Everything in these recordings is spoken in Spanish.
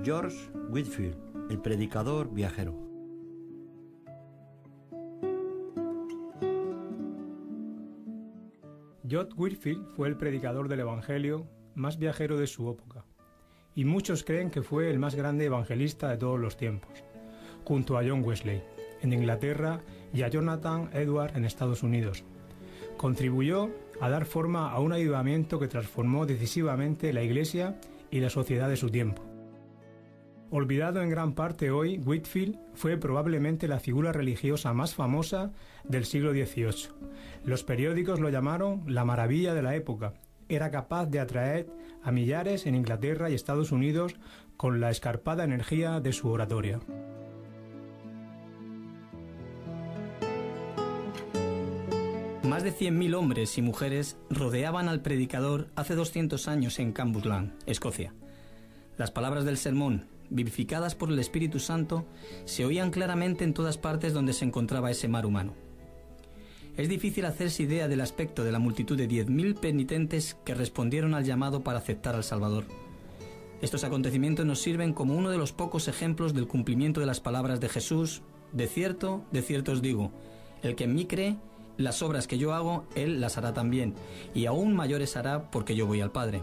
George Whitefield, el predicador viajero. George Whitefield fue el predicador del Evangelio más viajero de su época, y muchos creen que fue el más grande evangelista de todos los tiempos, junto a John Wesley en Inglaterra y a Jonathan Edwards en Estados Unidos. Contribuyó a dar forma a un avivamiento que transformó decisivamente la Iglesia y la sociedad de su tiempo. Olvidado en gran parte hoy, Whitefield fue probablemente la figura religiosa más famosa del siglo XVIII. Los periódicos lo llamaron la maravilla de la época. Era capaz de atraer a millares en Inglaterra y Estados Unidos con la escarpada energía de su oratoria. Más de 100.000 hombres y mujeres rodeaban al predicador hace 200 años en Cambuslang, Escocia. Las palabras del sermón, vivificadas por el Espíritu Santo, se oían claramente en todas partes donde se encontraba ese mar humano. Es difícil hacerse idea del aspecto de la multitud de 10.000 penitentes que respondieron al llamado para aceptar al Salvador. Estos acontecimientos nos sirven como uno de los pocos ejemplos del cumplimiento de las palabras de Jesús: de cierto os digo, el que en mí cree, las obras que yo hago, él las hará también, y aún mayores hará, porque yo voy al Padre.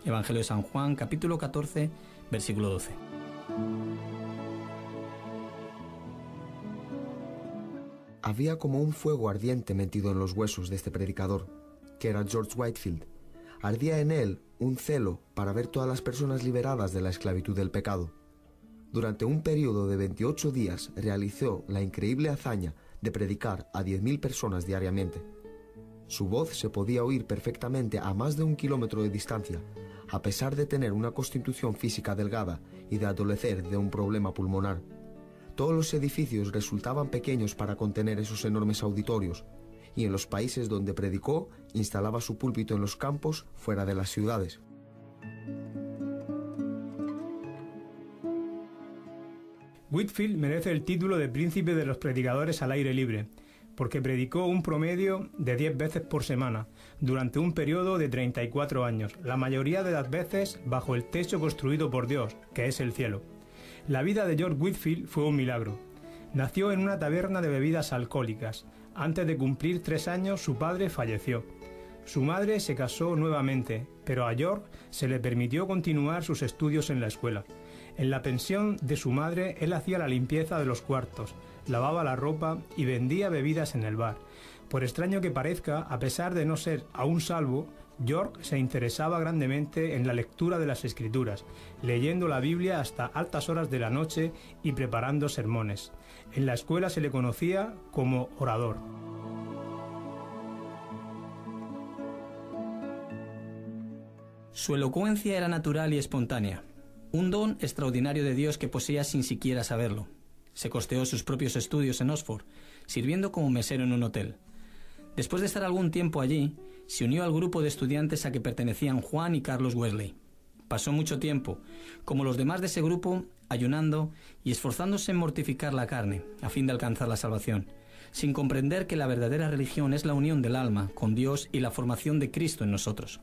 Evangelio de San Juan, capítulo 14, versículo 12. Había como un fuego ardiente metido en los huesos de este predicador, que era George Whitefield. Ardía en él un celo para ver todas las personas liberadas de la esclavitud del pecado. Durante un periodo de 28 días realizó la increíble hazaña de predicar a 10.000 personas diariamente. Su voz se podía oír perfectamente a más de 1 kilómetro de distancia, a pesar de tener una constitución física delgada y de adolecer de un problema pulmonar. Todos los edificios resultaban pequeños para contener esos enormes auditorios, y en los países donde predicó, instalaba su púlpito en los campos fuera de las ciudades. Whitefield merece el título de príncipe de los predicadores al aire libre, porque predicó un promedio de 10 veces por semana, durante un periodo de 34 años, la mayoría de las veces bajo el techo construido por Dios, que es el cielo. La vida de George Whitefield fue un milagro. Nació en una taberna de bebidas alcohólicas. Antes de cumplir 3 años, su padre falleció. Su madre se casó nuevamente, pero a George se le permitió continuar sus estudios en la escuela. En la pensión de su madre, él hacía la limpieza de los cuartos, lavaba la ropa y vendía bebidas en el bar. Por extraño que parezca, a pesar de no ser aún salvo, George se interesaba grandemente en la lectura de las Escrituras, leyendo la Biblia hasta altas horas de la noche y preparando sermones. En la escuela se le conocía como orador. Su elocuencia era natural y espontánea, un don extraordinario de Dios que poseía sin siquiera saberlo. Se costeó sus propios estudios en Oxford, sirviendo como mesero en un hotel. Después de estar algún tiempo allí, se unió al grupo de estudiantes a que pertenecían Juan y Carlos Wesley. Pasó mucho tiempo, como los demás de ese grupo, ayunando y esforzándose en mortificar la carne, a fin de alcanzar la salvación, sin comprender que la verdadera religión es la unión del alma con Dios y la formación de Cristo en nosotros.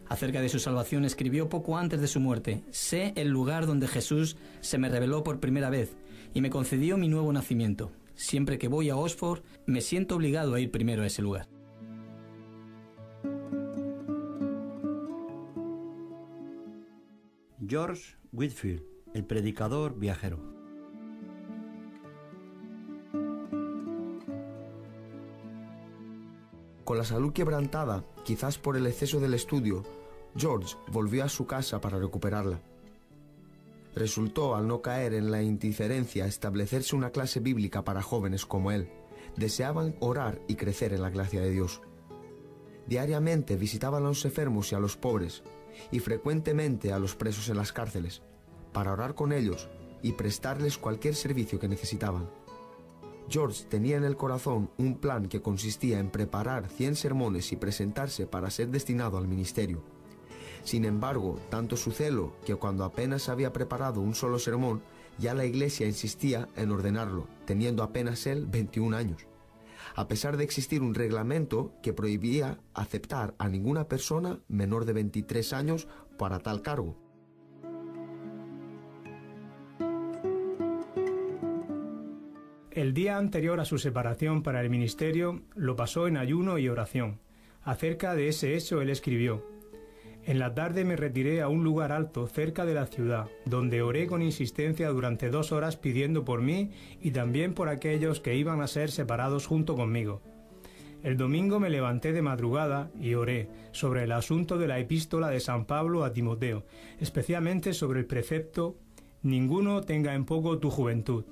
Acerca de su salvación escribió poco antes de su muerte: «Sé el lugar donde Jesús se me reveló por primera vez y me concedió mi nuevo nacimiento. Siempre que voy a Oxford, me siento obligado a ir primero a ese lugar». George Whitefield, el predicador viajero. Con la salud quebrantada, quizás por el exceso del estudio, George volvió a su casa para recuperarla. Resultó, al no caer en la indiferencia, establecerse una clase bíblica para jóvenes como él. Deseaban orar y crecer en la gracia de Dios. Diariamente visitaban a los enfermos y a los pobres, y frecuentemente a los presos en las cárceles, para orar con ellos y prestarles cualquier servicio que necesitaban. George tenía en el corazón un plan que consistía en preparar 100 sermones y presentarse para ser destinado al ministerio. Sin embargo, tanto su celo que cuando apenas había preparado un solo sermón, ya la iglesia insistía en ordenarlo, teniendo apenas él 21 años. A pesar de existir un reglamento que prohibía aceptar a ninguna persona menor de 23 años para tal cargo. El día anterior a su separación para el ministerio lo pasó en ayuno y oración. Acerca de ese hecho él escribió: «En la tarde me retiré a un lugar alto cerca de la ciudad, donde oré con insistencia durante 2 horas pidiendo por mí y también por aquellos que iban a ser separados junto conmigo. El domingo me levanté de madrugada y oré sobre el asunto de la epístola de San Pablo a Timoteo, especialmente sobre el precepto: ninguno tenga en poco tu juventud.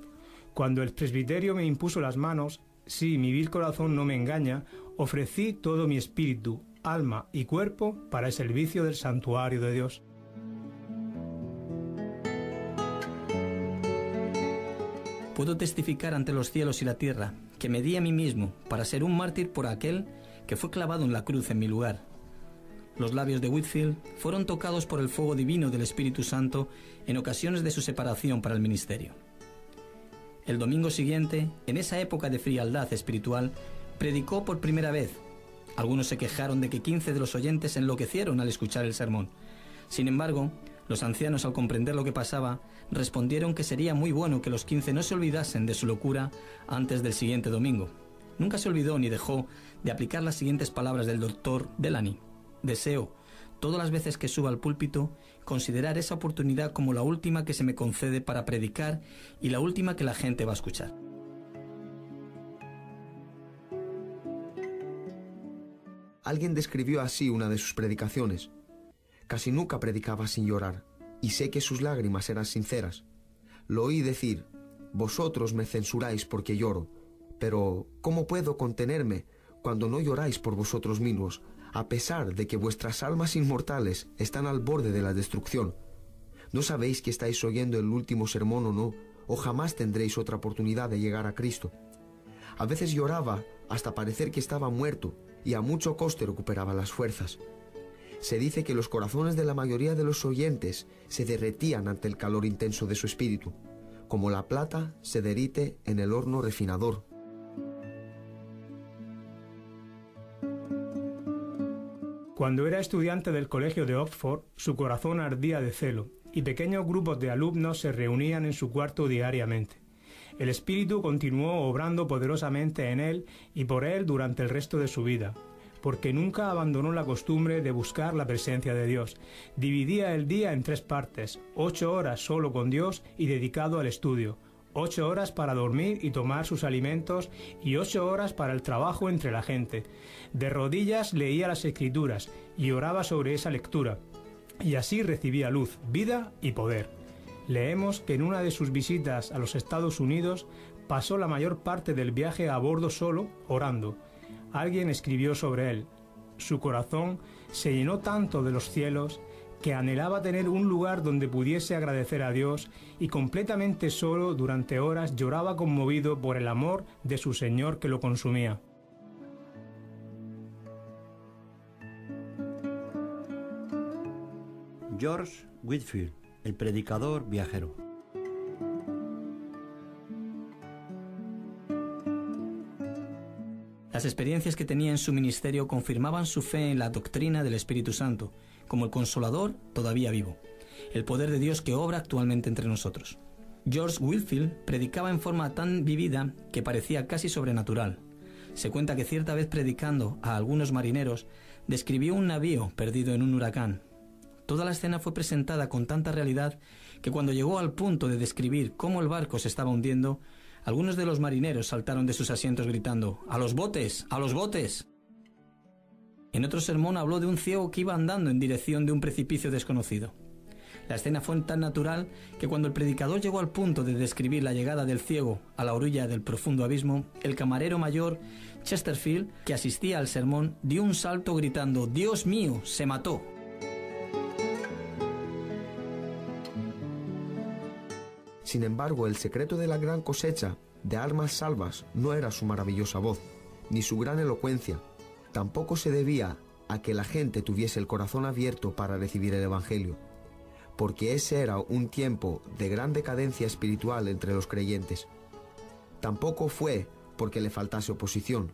Cuando el presbiterio me impuso las manos, si mi vil corazón no me engaña, ofrecí todo mi espíritu, alma y cuerpo para el servicio del santuario de Dios». Puedo testificar ante los cielos y la tierra que me di a mí mismo para ser un mártir por aquel que fue clavado en la cruz en mi lugar. Los labios de Whitefield fueron tocados por el fuego divino del Espíritu Santo en ocasiones de su separación para el ministerio. El domingo siguiente, en esa época de frialdad espiritual, predicó por primera vez. Algunos se quejaron de que 15 de los oyentes enloquecieron al escuchar el sermón. Sin embargo, los ancianos, al comprender lo que pasaba, respondieron que sería muy bueno que los 15 no se olvidasen de su locura antes del siguiente domingo. Nunca se olvidó ni dejó de aplicar las siguientes palabras del doctor Delany: «Deseo, todas las veces que suba al púlpito, considerar esa oportunidad como la última que se me concede para predicar y la última que la gente va a escuchar». Alguien describió así una de sus predicaciones: «Casi nunca predicaba sin llorar, y sé que sus lágrimas eran sinceras. Lo oí decir: vosotros me censuráis porque lloro, pero ¿cómo puedo contenerme cuando no lloráis por vosotros mismos, a pesar de que vuestras almas inmortales están al borde de la destrucción? ¿No sabéis que estáis oyendo el último sermón o no? ¿O jamás tendréis otra oportunidad de llegar a Cristo?». A veces lloraba hasta parecer que estaba muerto y a mucho coste recuperaba las fuerzas. Se dice que los corazones de la mayoría de los oyentes se derretían ante el calor intenso de su espíritu, como la plata se derrite en el horno refinador. Cuando era estudiante del colegio de Oxford, su corazón ardía de celo, y pequeños grupos de alumnos se reunían en su cuarto diariamente. El Espíritu continuó obrando poderosamente en él y por él durante el resto de su vida, porque nunca abandonó la costumbre de buscar la presencia de Dios. Dividía el día en 3 partes, 8 horas solo con Dios y dedicado al estudio, 8 horas para dormir y tomar sus alimentos y 8 horas para el trabajo entre la gente. De rodillas leía las Escrituras y oraba sobre esa lectura, y así recibía luz, vida y poder. Leemos que en una de sus visitas a los Estados Unidos pasó la mayor parte del viaje a bordo solo, orando. Alguien escribió sobre él: «Su corazón se llenó tanto de los cielos que anhelaba tener un lugar donde pudiese agradecer a Dios, y completamente solo durante horas lloraba conmovido por el amor de su Señor que lo consumía». George Whitefield, el predicador viajero. Las experiencias que tenía en su ministerio confirmaban su fe en la doctrina del Espíritu Santo, como el Consolador todavía vivo, el poder de Dios que obra actualmente entre nosotros. George Whitefield predicaba en forma tan vivida que parecía casi sobrenatural. Se cuenta que cierta vez, predicando a algunos marineros, describió un navío perdido en un huracán. Toda la escena fue presentada con tanta realidad que cuando llegó al punto de describir cómo el barco se estaba hundiendo, algunos de los marineros saltaron de sus asientos gritando: «¡A los botes! ¡A los botes!». En otro sermón habló de un ciego que iba andando en dirección de un precipicio desconocido. La escena fue tan natural que cuando el predicador llegó al punto de describir la llegada del ciego a la orilla del profundo abismo, el camarero mayor Chesterfield, que asistía al sermón, dio un salto gritando: «¡Dios mío! ¡Se mató!». Sin embargo, el secreto de la gran cosecha de almas salvas no era su maravillosa voz, ni su gran elocuencia. Tampoco se debía a que la gente tuviese el corazón abierto para recibir el Evangelio, porque ese era un tiempo de gran decadencia espiritual entre los creyentes. Tampoco fue porque le faltase oposición.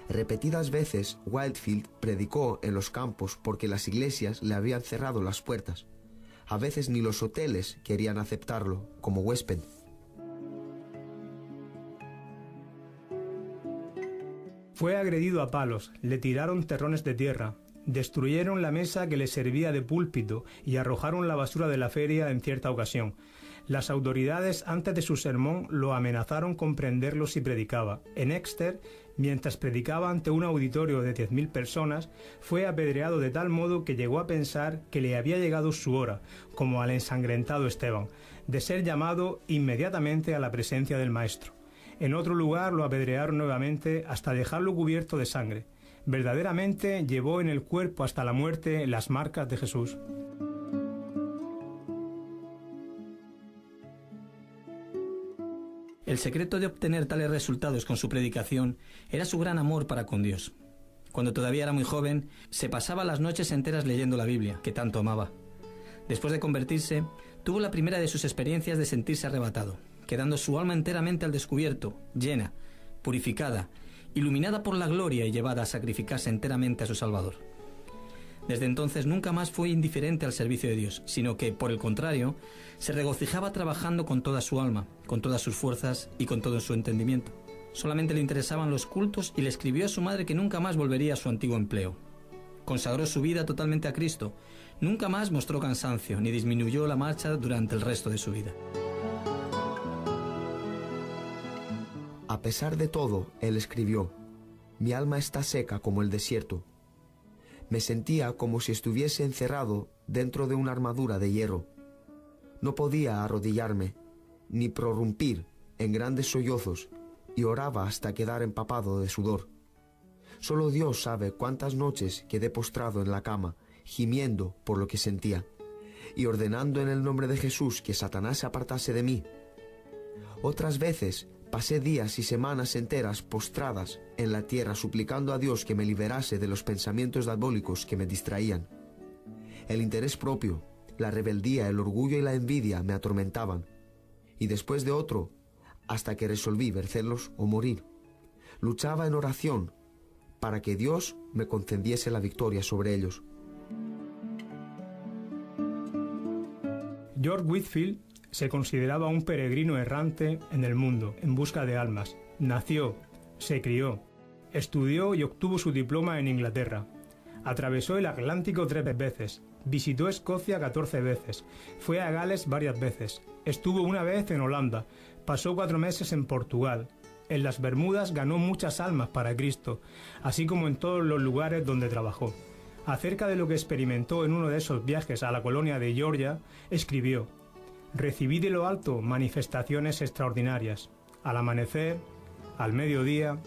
Repetidas veces Whitefield predicó en los campos porque las iglesias le habían cerrado las puertas. A veces ni los hoteles querían aceptarlo como huésped. Fue agredido a palos, le tiraron terrones de tierra, destruyeron la mesa que le servía de púlpito y arrojaron la basura de la feria en cierta ocasión. Las autoridades antes de su sermón lo amenazaron con prenderlo si predicaba. En Exeter, mientras predicaba ante un auditorio de 10.000 personas, fue apedreado de tal modo que llegó a pensar que le había llegado su hora, como al ensangrentado Esteban, de ser llamado inmediatamente a la presencia del Maestro. En otro lugar lo apedrearon nuevamente hasta dejarlo cubierto de sangre. Verdaderamente llevó en el cuerpo hasta la muerte las marcas de Jesús. El secreto de obtener tales resultados con su predicación era su gran amor para con Dios. Cuando todavía era muy joven, se pasaba las noches enteras leyendo la Biblia, que tanto amaba. Después de convertirse, tuvo la primera de sus experiencias de sentirse arrebatado, quedando su alma enteramente al descubierto, llena, purificada, iluminada por la gloria y llevada a sacrificarse enteramente a su Salvador. Desde entonces nunca más fue indiferente al servicio de Dios, sino que, por el contrario, se regocijaba trabajando con toda su alma, con todas sus fuerzas y con todo su entendimiento. Solamente le interesaban los cultos y le escribió a su madre que nunca más volvería a su antiguo empleo. Consagró su vida totalmente a Cristo, nunca más mostró cansancio ni disminuyó la marcha durante el resto de su vida. A pesar de todo, él escribió: «Mi alma está seca como el desierto». Me sentía como si estuviese encerrado dentro de una armadura de hierro. No podía arrodillarme, ni prorrumpir en grandes sollozos, y oraba hasta quedar empapado de sudor. Solo Dios sabe cuántas noches quedé postrado en la cama, gimiendo por lo que sentía, y ordenando en el nombre de Jesús que Satanás se apartase de mí. Otras veces pasé días y semanas enteras postradas en la tierra suplicando a Dios que me liberase de los pensamientos diabólicos que me distraían. El interés propio, la rebeldía, el orgullo y la envidia me atormentaban, y después de otro, hasta que resolví vencerlos o morir. Luchaba en oración para que Dios me concediese la victoria sobre ellos. George Whitefield se consideraba un peregrino errante en el mundo, en busca de almas. Nació, se crió, estudió y obtuvo su diploma en Inglaterra. Atravesó el Atlántico 3 veces, visitó Escocia 14 veces, fue a Gales varias veces, estuvo una vez en Holanda, pasó 4 meses en Portugal. En las Bermudas ganó muchas almas para Cristo, así como en todos los lugares donde trabajó. Acerca de lo que experimentó en uno de esos viajes a la colonia de Georgia, escribió: «Recibí de lo alto manifestaciones extraordinarias, al amanecer, al mediodía,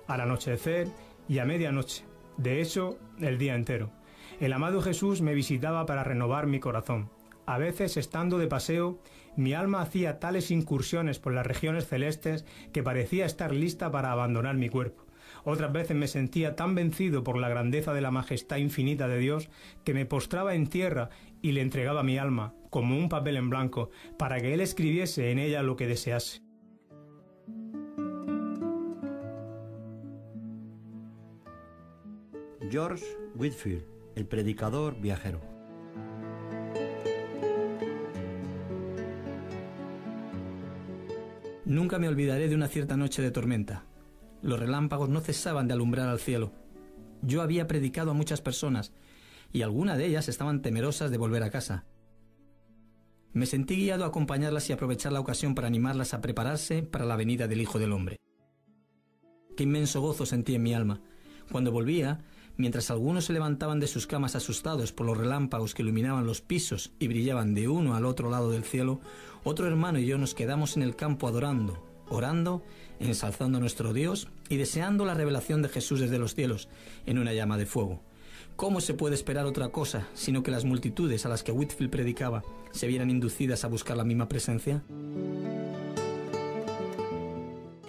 al anochecer y a medianoche, de hecho, el día entero. El amado Jesús me visitaba para renovar mi corazón. A veces, estando de paseo, mi alma hacía tales incursiones por las regiones celestes que parecía estar lista para abandonar mi cuerpo. Otras veces me sentía tan vencido por la grandeza de la majestad infinita de Dios que me postraba en tierra y le entregaba mi alma, como un papel en blanco, para que Él escribiese en ella lo que desease». George Whitefield, el predicador viajero. Nunca me olvidaré de una cierta noche de tormenta. Los relámpagos no cesaban de alumbrar al cielo. Yo había predicado a muchas personas, y algunas de ellas estaban temerosas de volver a casa. Me sentí guiado a acompañarlas y aprovechar la ocasión para animarlas a prepararse para la venida del Hijo del Hombre. Qué inmenso gozo sentí en mi alma. Cuando volvía, mientras algunos se levantaban de sus camas asustados por los relámpagos que iluminaban los pisos y brillaban de uno al otro lado del cielo, otro hermano y yo nos quedamos en el campo adorando, orando, ensalzando a nuestro Dios y deseando la revelación de Jesús desde los cielos, en una llama de fuego. ¿Cómo se puede esperar otra cosa, sino que las multitudes a las que Whitefield predicaba se vieran inducidas a buscar la misma presencia?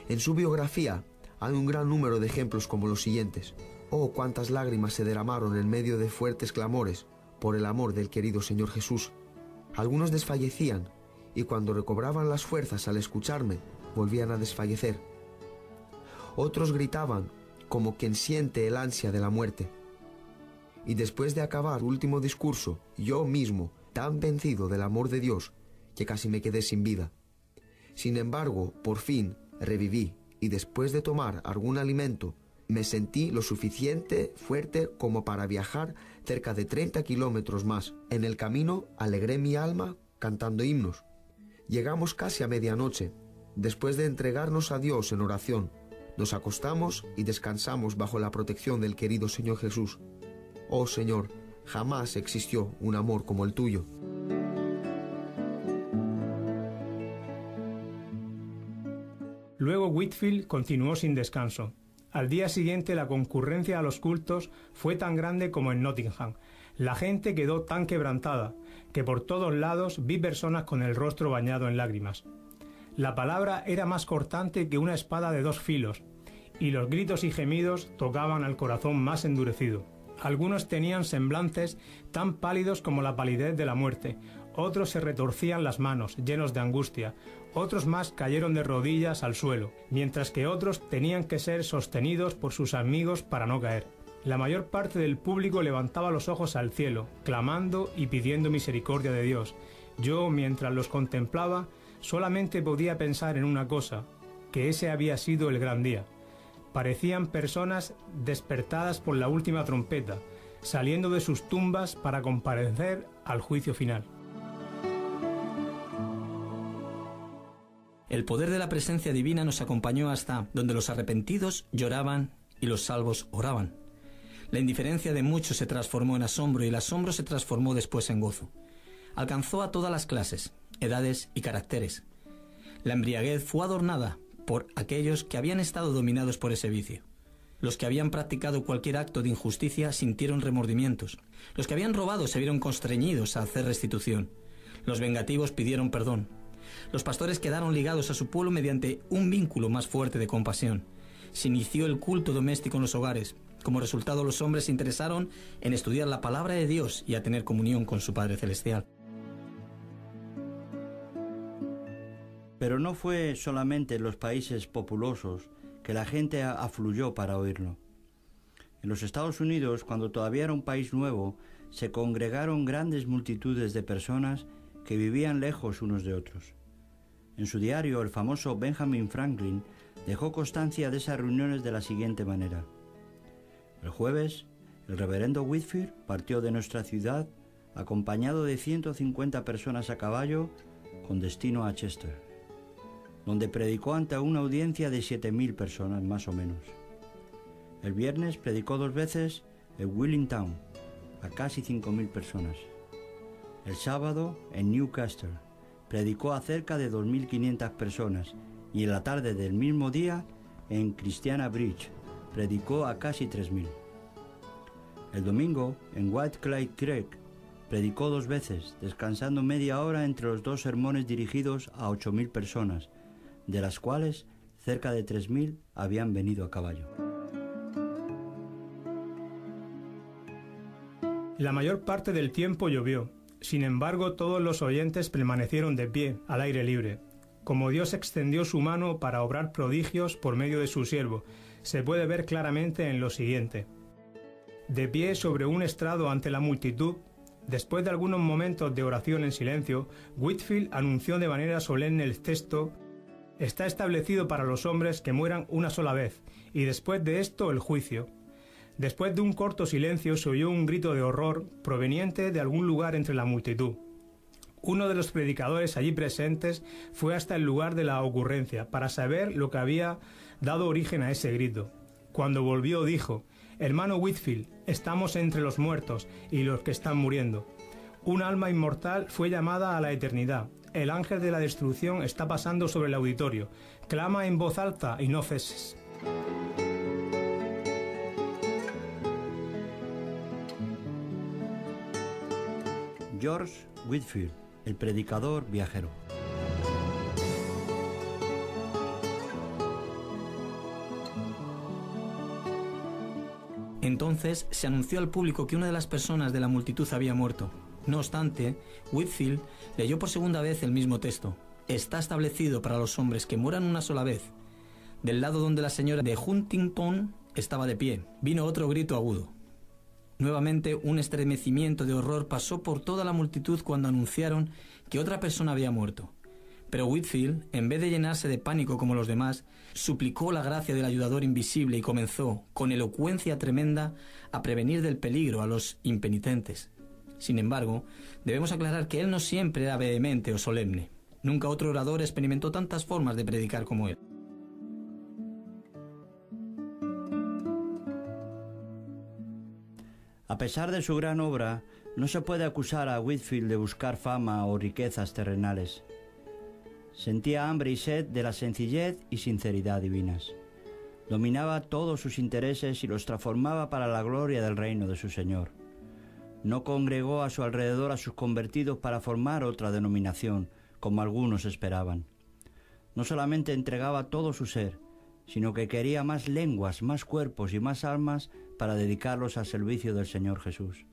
En su biografía hay un gran número de ejemplos como los siguientes. Oh, cuántas lágrimas se derramaron en medio de fuertes clamores por el amor del querido Señor Jesús. Algunos desfallecían, y cuando recobraban las fuerzas al escucharme, volvían a desfallecer. Otros gritaban como quien siente el ansia de la muerte. Y después de acabar el último discurso, yo mismo, tan vencido del amor de Dios, que casi me quedé sin vida. Sin embargo, por fin, reviví, y después de tomar algún alimento, Me sentí lo suficiente fuerte como para viajar cerca de 30 kilómetros más. En el camino alegré mi alma cantando himnos. Llegamos casi a medianoche. Después de entregarnos a Dios en oración, nos acostamos y descansamos bajo la protección del querido Señor Jesús. Oh Señor, jamás existió un amor como el tuyo. Luego Whitefield continuó sin descanso. Al día siguiente la concurrencia a los cultos fue tan grande como en Nottingham. La gente quedó tan quebrantada que por todos lados vi personas con el rostro bañado en lágrimas. La palabra era más cortante que una espada de 2 filos, y los gritos y gemidos tocaban al corazón más endurecido. Algunos tenían semblantes tan pálidos como la palidez de la muerte, otros se retorcían las manos, llenos de angustia, otros más cayeron de rodillas al suelo, mientras que otros tenían que ser sostenidos por sus amigos para no caer. La mayor parte del público levantaba los ojos al cielo, clamando y pidiendo misericordia de Dios. Yo, mientras los contemplaba, solamente podía pensar en una cosa, que ese había sido el gran día. Parecían personas despertadas por la última trompeta, saliendo de sus tumbas para comparecer al juicio final. El poder de la presencia divina nos acompañó hasta donde los arrepentidos lloraban y los salvos oraban. La indiferencia de muchos se transformó en asombro y el asombro se transformó después en gozo. Alcanzó a todas las clases, edades y caracteres. La embriaguez fue adornada por aquellos que habían estado dominados por ese vicio. Los que habían practicado cualquier acto de injusticia sintieron remordimientos. Los que habían robado se vieron constreñidos a hacer restitución. Los vengativos pidieron perdón. Los pastores quedaron ligados a su pueblo mediante un vínculo más fuerte de compasión. Se inició el culto doméstico en los hogares. Como resultado, los hombres se interesaron en estudiar la palabra de Dios y a tener comunión con su Padre Celestial. Pero no fue solamente en los países populosos que la gente afluyó para oírlo. En los Estados Unidos, cuando todavía era un país nuevo, se congregaron grandes multitudes de personas que vivían lejos unos de otros. En su diario, el famoso Benjamin Franklin dejó constancia de esas reuniones de la siguiente manera. El jueves, el reverendo Whitefield partió de nuestra ciudad acompañado de 150 personas a caballo con destino a Chester, donde predicó ante una audiencia de 7.000 personas más o menos. El viernes predicó 2 veces en Willingham a casi 5.000 personas. El sábado en Newcastle predicó a cerca de 2.500 personas y en la tarde del mismo día en Christiana Bridge predicó a casi 3.000. El domingo en Whitecliffe Creek predicó 2 veces, descansando media hora entre los 2 sermones dirigidos a 8.000 personas, de las cuales cerca de 3.000 habían venido a caballo. La mayor parte del tiempo llovió. Sin embargo, todos los oyentes permanecieron de pie, al aire libre. Como Dios extendió su mano para obrar prodigios por medio de su siervo, se puede ver claramente en lo siguiente. De pie sobre un estrado ante la multitud, después de algunos momentos de oración en silencio, Whitefield anunció de manera solemne el texto: «Está establecido para los hombres que mueran una sola vez, y después de esto el juicio». Después de un corto silencio se oyó un grito de horror proveniente de algún lugar entre la multitud. Uno de los predicadores allí presentes fue hasta el lugar de la ocurrencia para saber lo que había dado origen a ese grito. Cuando volvió dijo: «Hermano Whitefield, estamos entre los muertos y los que están muriendo. Un alma inmortal fue llamada a la eternidad. El ángel de la destrucción está pasando sobre el auditorio. Clama en voz alta y no ceses». George Whitefield, el predicador viajero. Entonces se anunció al público que una de las personas de la multitud había muerto. No obstante, Whitefield leyó por segunda vez el mismo texto. Está establecido para los hombres que mueran una sola vez. Del lado donde la señora de Huntington estaba de pie, vino otro grito agudo. Nuevamente un estremecimiento de horror pasó por toda la multitud cuando anunciaron que otra persona había muerto. Pero Whitefield, en vez de llenarse de pánico como los demás, suplicó la gracia del ayudador invisible y comenzó, con elocuencia tremenda, a prevenir del peligro a los impenitentes. Sin embargo, debemos aclarar que él no siempre era vehemente o solemne. Nunca otro orador experimentó tantas formas de predicar como él. A pesar de su gran obra, no se puede acusar a Whitefield de buscar fama o riquezas terrenales. Sentía hambre y sed de la sencillez y sinceridad divinas. Dominaba todos sus intereses y los transformaba para la gloria del reino de su Señor. No congregó a su alrededor a sus convertidos para formar otra denominación, como algunos esperaban. No solamente entregaba todo su ser, sino que quería más lenguas, más cuerpos y más almas para dedicarlos al servicio del Señor Jesús.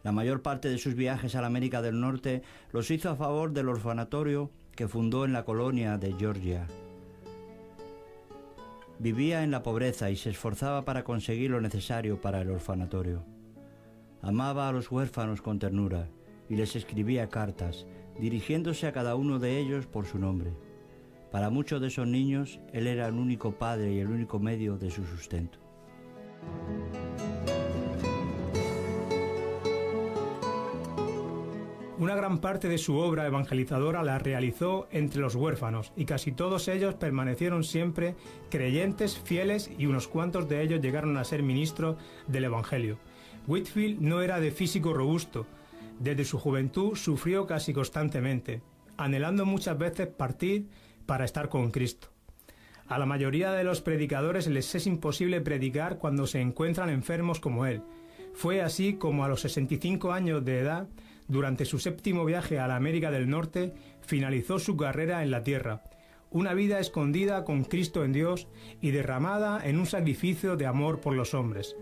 La mayor parte de sus viajes a la América del Norte los hizo a favor del orfanatorio que fundó en la colonia de Georgia. Vivía en la pobreza y se esforzaba para conseguir lo necesario para el orfanatorio. Amaba a los huérfanos con ternura y les escribía cartas, dirigiéndose a cada uno de ellos por su nombre. Para muchos de esos niños, él era el único padre y el único medio de su sustento. Una gran parte de su obra evangelizadora la realizó entre los huérfanos y casi todos ellos permanecieron siempre creyentes, fieles y unos cuantos de ellos llegaron a ser ministros del Evangelio. Whitefield no era de físico robusto. Desde su juventud sufrió casi constantemente, anhelando muchas veces partir para estar con Cristo. A la mayoría de los predicadores les es imposible predicar cuando se encuentran enfermos como él. Fue así como a los 65 años de edad, durante su 7º viaje a la América del Norte, finalizó su carrera en la tierra, una vida escondida con Cristo en Dios y derramada en un sacrificio de amor por los hombres.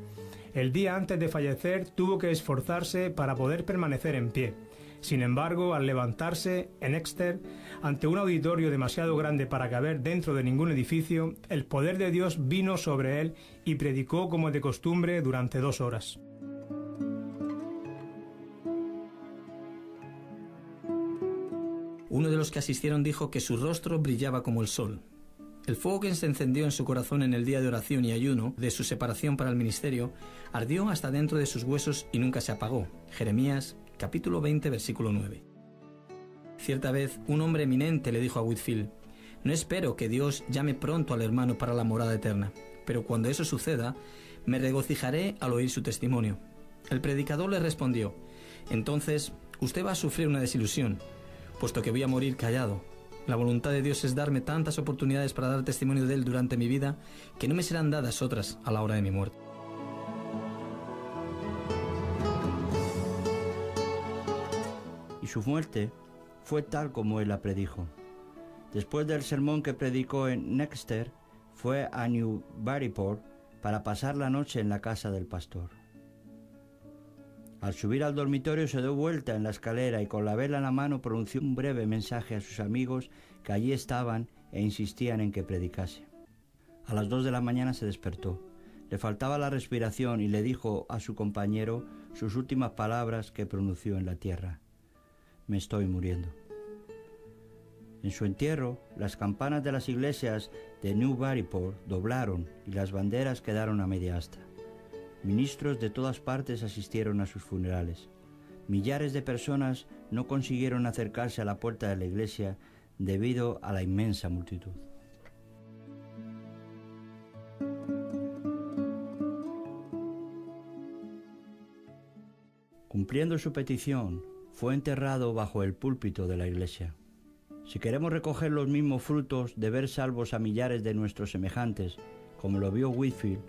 El día antes de fallecer tuvo que esforzarse para poder permanecer en pie. Sin embargo, al levantarse en Exeter, ante un auditorio demasiado grande para caber dentro de ningún edificio, el poder de Dios vino sobre él y predicó como de costumbre durante 2 horas. Uno de los que asistieron dijo que su rostro brillaba como el sol. El fuego que se encendió en su corazón en el día de oración y ayuno de su separación para el ministerio ardió hasta dentro de sus huesos y nunca se apagó. Jeremías, capítulo 20, versículo 9. Cierta vez, un hombre eminente le dijo a Whitefield: «No espero que Dios llame pronto al hermano para la morada eterna, pero cuando eso suceda, me regocijaré al oír su testimonio». El predicador le respondió: «Entonces, usted va a sufrir una desilusión, puesto que voy a morir callado. La voluntad de Dios es darme tantas oportunidades para dar testimonio de Él durante mi vida, que no me serán dadas otras a la hora de mi muerte». Y su muerte fue tal como él la predijo. Después del sermón que predicó en Exeter, fue a Newburyport para pasar la noche en la casa del pastor. Al subir al dormitorio se dio vuelta en la escalera y con la vela en la mano pronunció un breve mensaje a sus amigos que allí estaban e insistían en que predicase. A las 2 de la mañana se despertó. Le faltaba la respiración y le dijo a su compañero sus últimas palabras que pronunció en la tierra: «Me estoy muriendo». En su entierro, las campanas de las iglesias de Newburyport doblaron y las banderas quedaron a media asta. Ministros de todas partes asistieron a sus funerales. Millares de personas no consiguieron acercarse a la puerta de la iglesia debido a la inmensa multitud. Cumpliendo su petición, fue enterrado bajo el púlpito de la iglesia. Si queremos recoger los mismos frutos de ver salvos a millares de nuestros semejantes, como lo vio Whitefield,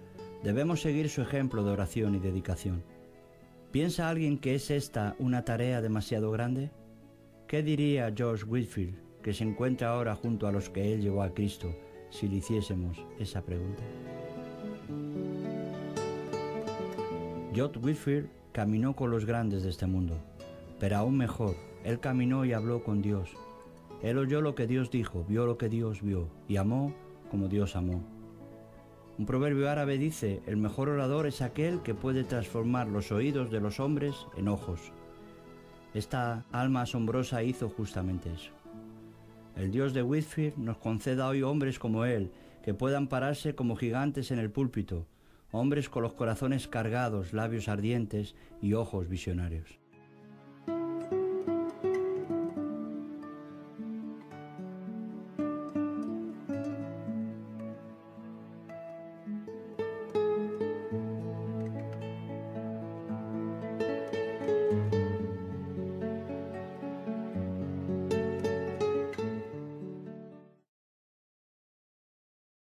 debemos seguir su ejemplo de oración y dedicación. ¿Piensa alguien que es esta una tarea demasiado grande? ¿Qué diría George Whitefield, que se encuentra ahora junto a los que él llevó a Cristo, si le hiciésemos esa pregunta? George Whitefield caminó con los grandes de este mundo, pero aún mejor, él caminó y habló con Dios. Él oyó lo que Dios dijo, vio lo que Dios vio y amó como Dios amó. Un proverbio árabe dice: el mejor orador es aquel que puede transformar los oídos de los hombres en ojos. Esta alma asombrosa hizo justamente eso. El Dios de Whitefield nos conceda hoy hombres como él, que puedan pararse como gigantes en el púlpito, hombres con los corazones cargados, labios ardientes y ojos visionarios.